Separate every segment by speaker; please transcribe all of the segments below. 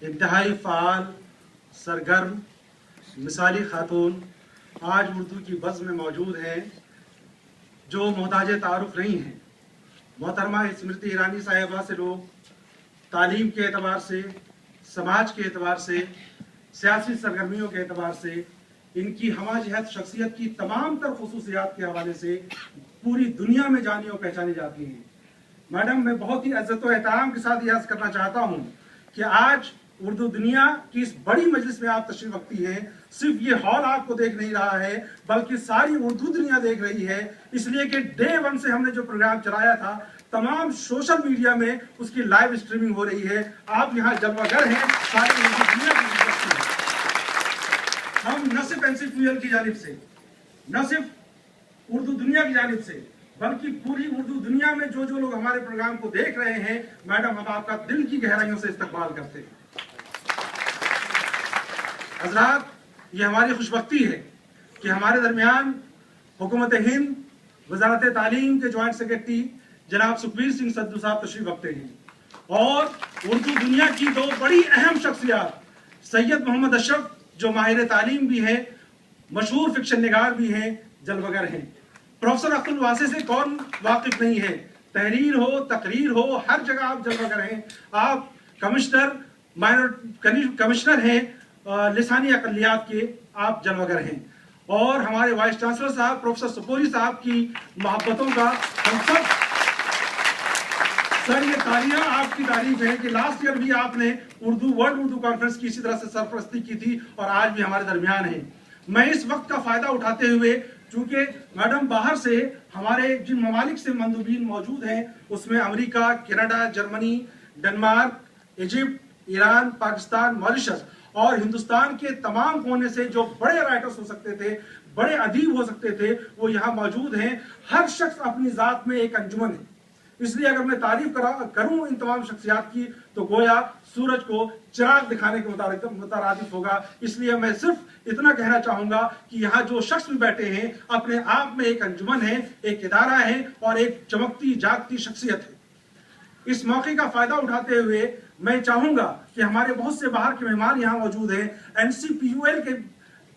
Speaker 1: इंतहाई फ़ाल, सरगर्म, मिसाली खातून आज उर्दू की बज़्म में मौजूद हैं जो मोहताज तारुफ नहीं हैं। मोहतरमा स्मृति ईरानी साहिबा से लोग तालीम के एतबार से, समाज के एतबार से, सियासी सरगर्मियों के एतबार से, इनकी हमा जहत शख्सियत की तमाम तर खसूसियात के हवाले से पूरी दुनिया में जानी और पहचानी जाती हैं। मैडम, मैं बहुत ही इज्जत व एहतराम के साथ यह अर्ज़ करना चाहता हूँ कि आज उर्दू दुनिया की इस बड़ी मजलिस में आप तशरीफ रखती हैं। सिर्फ ये हॉल आपको देख नहीं रहा है बल्कि सारी उर्दू दुनिया देख रही है, इसलिए कि डे वन से हमने जो प्रोग्राम चलाया था तमाम सोशल मीडिया में उसकी लाइव स्ट्रीमिंग हो रही है। आप यहाँ जलवागर हैं, सारी उर्दू दुनिया की। हम न सिर्फ NCPUL की जानिब से, न सिर्फ उर्दू दुनिया की जानिब से, बल्कि पूरी उर्दू दुनिया में जो लोग हमारे प्रोग्राम को देख रहे हैं, मैडम, हम आपका दिल की गहराइयों से इस्तकबाल करते हैं। हज़रात, ये हमारी खुशबख्ती है कि हमारे दरमियान हुकूमत हिंद, वजारत तालीम के जॉइंट सेक्रेटरी जनाब सुखबीर सिंह सद्दू साहब तशरीफ रखते हैं और उर्दू दुनिया की दो बड़ी अहम शख्सियात सैयद मोहम्मद अशरफ जो माहिर तालीम भी हैं, मशहूर फिक्शन निगार भी हैं, जलवगर हैं। प्रोफेसर अब्दुल वासी से कौन वाकिफ नहीं है, तहरीर हो, तकरीर हो, हर जगह आप जलवगर हैं। आप कमिश्नर हैं लिसानी अक़लियात के, आप जलवगर हैं। और हमारे वाइस चांसलर साहब प्रोफेसर सपोरी साहब की मोहब्बतों का हम सब सर, ये तालियां आपकी तारीफ है कि लास्ट ईयर भी आपने वर्ल्ड उर्दू कॉन्फ्रेंस की इसी तरह से सरपरस्ती की थी और आज भी हमारे दरमियान है। मैं इस वक्त का फायदा उठाते हुए, चूंकि मैडम बाहर से हमारे जिन ममालिक से मंदूबीन मौजूद हैं उसमें America, Canada, Germany, Denmark, Egypt, Iran, Pakistan, Mauritius और हिंदुस्तान के तमाम कोने से जो बड़े राइटर्स हो सकते थे, बड़े अदीब हो सकते थे, वो यहाँ मौजूद हैं। हर शख्स अपनी जात में एक अंजुमन है, इसलिए अगर मैं तारीफ करूं इन तमाम शख्सियात की तो गोया सूरज को चिराग दिखाने के मुतारादिफ होगा। इसलिए मैं सिर्फ इतना कहना चाहूंगा कि यहाँ जो शख्स भी बैठे हैं अपने आप में एक अंजुमन है, एक इदारा है और एक चमकती जागती शख्सियत है। इस मौके का फायदा उठाते हुए मैं चाहूंगा कि हमारे बहुत से बाहर के मेहमान यहाँ मौजूद हैं। NCPUL के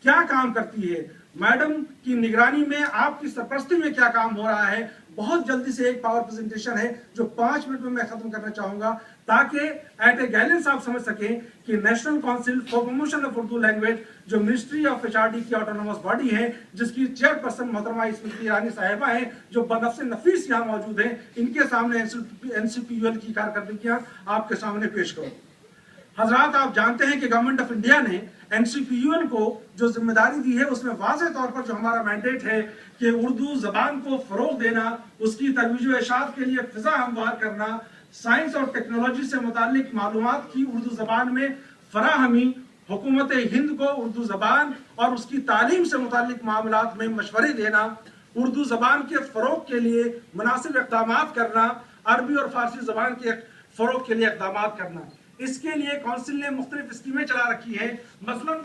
Speaker 1: क्या काम करती है, मैडम की निगरानी में, आपकी सरपरस्ती में क्या काम हो रहा है, बहुत जल्दी से एक पावर प्रेजेंटेशन है जो 5 मिनट में मैं खत्म करना चाहूंगा ताकि एट ए गैलेंस आप समझ सकें कि national council for promotion of Urdu language जो मिनिस्ट्री ऑफ HRD की ऑटोनोमस बॉडी है, जिसकी चेयरपर्सन मोहतरमा स्मृति ईरानी साहिबा है जो बनफ्स नफीस यहाँ मौजूद हैं, इनके सामने NCPUL की कारकर्दगियाँ आपके सामने पेश करूँ। हजरात, आप जानते हैं कि गवर्नमेंट ऑफ इंडिया ने NCPUL को जो जिम्मेदारी दी है उसमें वाज़ेह तौर पर जो हमारा मैंडेट है कि उर्दू ज़बान को फ़रोग़ देना, उसकी तरोीज व इशाअत के लिए फ़िज़ा हमवार करना, साइंस और टेक्नोलॉजी से मुताल्लिक़ मालूमात की उर्दू ज़बान में फ़राहमी, हुकूमत हिंद को उर्दू ज़बान और उसकी तालीम से मुताल्लिक़ मामलात में मशवरे देना, उर्दू ज़बान के फ़रोग़ के लिए मुनासिब इक़दामात करना, अरबी और फ़ारसी ज़बान के फ़रोग़ के लिए इक़दामात करना। इसके लिए काउंसिल ने मुख्तलिफ स्कीमें चला रखी है। मसलन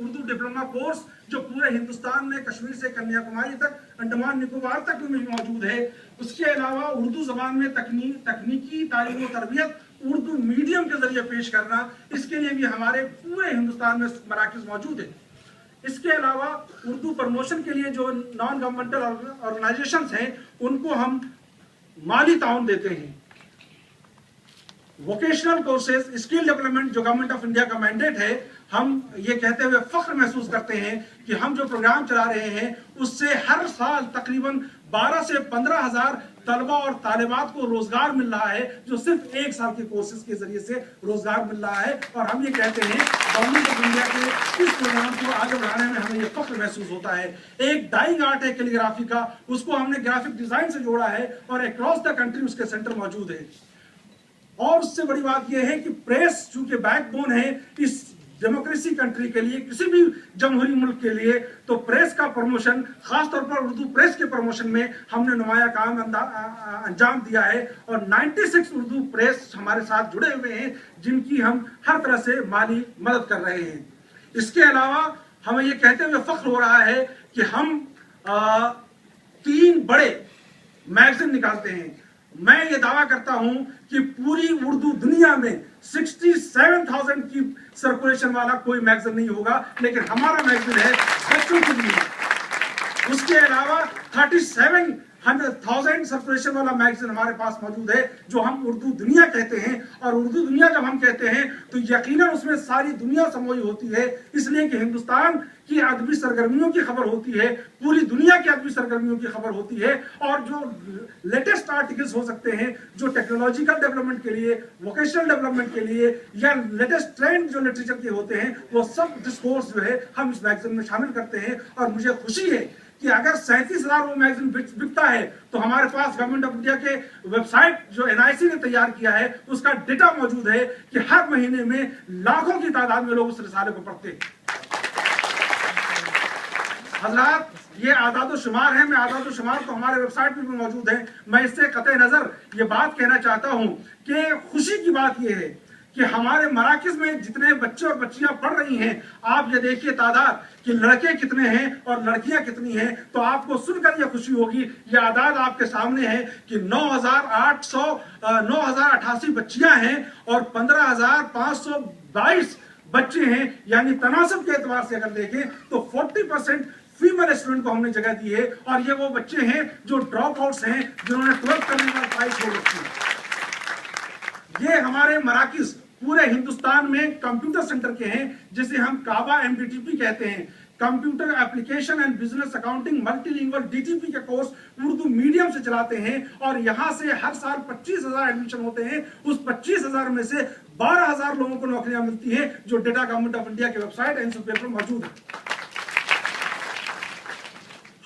Speaker 1: उर्दू डिप्लोमा कोर्स जो पूरे हिंदुस्तान में कश्मीर से कन्याकुमारी तक, अंडमान निकोबार तक में मौजूद है। उसके अलावा उर्दू ज़बान में तकनीकी तालीम व तरबियत उर्दू मीडियम के जरिए पेश करना, इसके लिए भी हमारे पूरे हिंदुस्तान में मराकज़ मौजूद है। इसके अलावा उर्दू प्रमोशन के लिए जो नॉन गवर्नमेंटल ऑर्गेनाइजेशंस हैं उनको हम माली ताउन देते हैं। वोकेशनल कोर्सेज, स्किल डेवलपमेंट जो गवर्नमेंट ऑफ इंडिया का मैंडेट है, हम ये कहते हुए फख्र महसूस करते हैं कि हम जो प्रोग्राम चला रहे हैं उससे हर साल तकरीबन 12 से 15 हज़ार तलबा और तालिबात को रोजगार मिल रहा है, जो सिर्फ 1 साल के कोर्सेज के जरिए से रोजगार मिल रहा है। और हम ये कहते हैं गवर्नमेंट ऑफ इंडिया के इस प्रोग्राम को आगे बढ़ाने में हमें ये फख्र महसूस होता है। एक डाइंग आर्ट है कैलीग्राफी का, उसको हमने ग्राफिक डिजाइन से जोड़ा है और अक्रॉस द कंट्री उसके सेंटर मौजूद है। और उससे बड़ी बात यह है कि प्रेस चूंकि बैकबोन है इस डेमोक्रेसी कंट्री के लिए, किसी भी जमहूरी मुल्क के लिए, तो प्रेस का प्रमोशन, खासतौर पर उर्दू प्रेस के प्रमोशन में हमने नुमाया काम अंजाम दिया है। और 96 उर्दू प्रेस हमारे साथ जुड़े हुए हैं जिनकी हम हर तरह से माली मदद कर रहे हैं। इसके अलावा हमें ये कहते हुए फख्र हो रहा है कि हम 3 बड़े मैगजीन निकालते हैं। मैं ये दावा करता हूं कि पूरी उर्दू दुनिया में 67,000 की सर्कुलेशन वाला कोई मैगजीन नहीं होगा, लेकिन हमारा मैगजीन है बच्चों के लिए। उसके अलावा 37,000 सर्कुलेशन वाला मैगजीन हमारे पास मौजूद है, जो हम उर्दू दुनिया कहते हैं। और उर्दू दुनिया जब हम कहते हैं तो यकीनन उसमें सारी दुनिया समोई होती है, इसलिए कि हिंदुस्तान की अदबी सरगर्मियों की खबर होती है, पूरी दुनिया की अदबी सरगर्मियों की खबर होती है, और जो लेटेस्ट आर्टिकल्स हो सकते हैं जो टेक्नोलॉजिकल डेवलपमेंट के लिए, वोकेशनल डेवलपमेंट के लिए, या लेटेस्ट ट्रेंड जो लिटरेचर के होते हैं, वो सब डिस्कोर्स जो है हम इस मैगजीन में शामिल करते हैं। और मुझे खुशी है कि अगर 37,000 वो मैगजीन बिकता है तो हमारे पास गवर्नमेंट ऑफ इंडिया के वेबसाइट जो NIC ने तैयार किया है उसका डेटा मौजूद है कि हर महीने में लाखों की तादाद में लोग उस रिसाले को पढ़ते हैं। हजरात, ये आदाद शुमार है, मैं आदाद शुमार तो हमारे वेबसाइट पर भी मौजूद है। मैं इससे कतई नजर ये बात कहना चाहता हूं कि खुशी की बात ये है कि हमारे मराकिज में जितने बच्चे और बच्चियां पढ़ रही हैं, आप ये देखिए तादाद कि लड़के कितने हैं और लड़कियां कितनी हैं, तो आपको सुनकर ये खुशी होगी। ये आदाद आपके सामने है कि 9,088 बच्चियां हैं और 15,522 बच्चे हैं। यानी तनासब के एतबार से अगर देखें तो 40% फीमेल स्टूडेंट को हमने जगह दी है, और ये वो बच्चे हैं जो ड्रॉप आउट्स हैं, जिन्होंने 12th करने का ट्राई छोड़ रखी है। ये हमारे मराकिज पूरे हिंदुस्तान में कंप्यूटर सेंटर के हैं, जिसे हम काबा MDTP कहते हैं, computer application and business accounting multilingual DTP के कोर्स उर्दू मीडियम से चलाते हैं। और यहां से हर साल 25,000 एडमिशन होते हैं। उस 25,000 में से 12,000 लोगों को नौकरियां मिलती हैं, जो डेटा गवर्नमेंट ऑफ इंडिया के वेबसाइट NSUPAPER पर मौजूद है।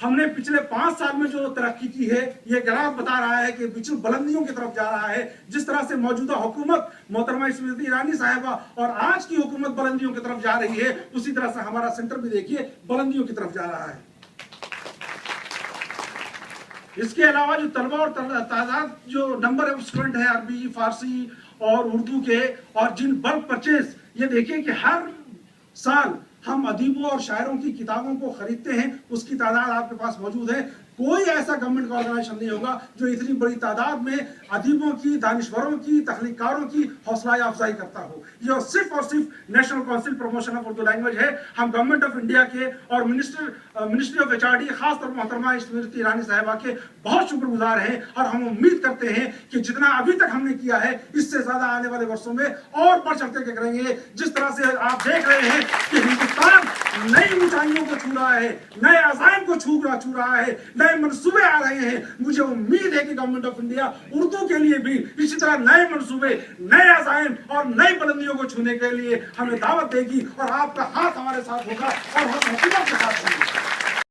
Speaker 1: हमने पिछले 5 साल में जो तरक्की की है, ये ग्राफ बता रहा है कि बिल्कुल बुलंदियों की तरफ जा रहा है। जिस तरह से मौजूदा हुकूमत मोहतरमा स्मृति ईरानी साहिबा और आज की हुकूमत बुलंदियों की तरफ जा रही है, उसी तरह से हमारा सेंटर भी देखिए बुलंदियों की तरफ जा रहा है। इसके अलावा जो तलबा और तादाद जो नंबर ऑफ स्टूडेंट है अरबी, फारसी और उर्दू के, और जिन बल्क परचेज, ये देखिए कि हर साल हम अदीबों और शायरों की किताबों को खरीदते हैं, उसकी तादाद आपके पास मौजूद है। कोई ऐसा गवर्नमेंट का ऑर्गेनाइजेशन नहीं होगा जो इतनी बड़ी तादाद में अदीबों की, दानिश्वरों की, तख्लीकारों की हौसला अफजाई करता हो। ये और सिर्फ national council promotion of Urdu language है। हम गवर्नमेंट ऑफ इंडिया के और मिनिस्ट्री ऑफ HRD, खासतौर पर मोहतरमा स्मृति ईरानी साहिबा के बहुत शुक्रगुजार हैं, और हम उम्मीद करते हैं कि जितना अभी तक हमने किया है, इससे ज्यादा आने वाले वर्षों में और बढ़ चढ़ के करेंगे। जिस तरह से आप देख रहे हैं कि हिंदुस्तान नई ऊंचाइयों को छू रहा है, नए अज़ाइम को छू रहा है, नए मंसूबे आ रहे हैं। मुझे उम्मीद है कि गवर्नमेंट ऑफ इंडिया उर्दू के लिए भी इसी तरह नए मंसूबे, नए अज़ाइम और नई बुलंदियों को छूने के लिए हमें दावत देगी, और आपका हाथ हमारे साथ होगा, और हम